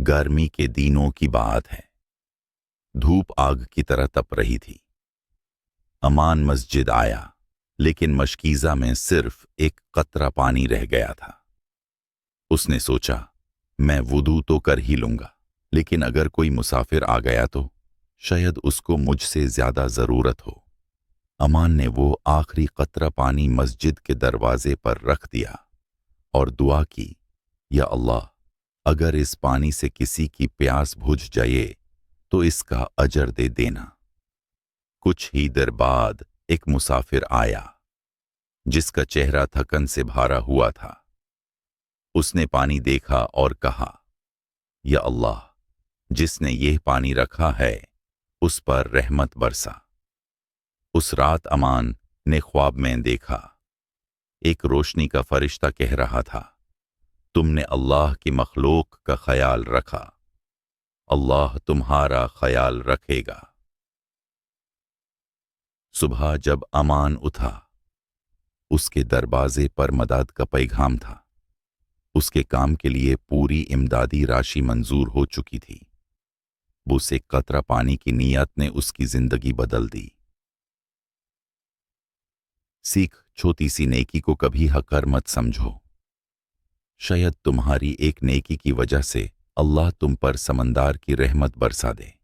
گرمی کے دنوں کی بات ہے۔ دھوپ آگ کی طرح تپ رہی تھی۔ امان مسجد آیا، لیکن مشکیزہ میں صرف ایک قطرہ پانی رہ گیا تھا۔ اس نے سوچا، میں وضو تو کر ہی لوں گا، لیکن اگر کوئی مسافر آ گیا تو شاید اس کو مجھ سے زیادہ ضرورت ہو۔ امان نے وہ آخری قطرہ پانی مسجد کے دروازے پر رکھ دیا اور دعا کی، یا اللہ، اگر اس پانی سے کسی کی پیاس بجھ جائے تو اس کا اجر دے دینا۔ کچھ ہی دیر بعد ایک مسافر آیا، جس کا چہرہ تھکن سے بھرا ہوا تھا۔ اس نے پانی دیکھا اور کہا، یا اللہ، جس نے یہ پانی رکھا ہے اس پر رحمت برسا۔ اس رات امان نے خواب میں دیکھا، ایک روشنی کا فرشتہ کہہ رہا تھا، تم نے اللہ کی مخلوق کا خیال رکھا، اللہ تمہارا خیال رکھے گا۔ صبح جب امان اٹھا، اس کے دروازے پر مدد کا پیغام تھا۔ اس کے کام کے لیے پوری امدادی راشی منظور ہو چکی تھی۔ بس ایک قطرہ پانی کی نیت نے اس کی زندگی بدل دی۔ سیکھ، چھوٹی سی نیکی کو کبھی حقیر مت سمجھو۔ شاید تمہاری ایک نیکی کی وجہ سے اللہ تم پر سمندر کی رحمت برسا دے۔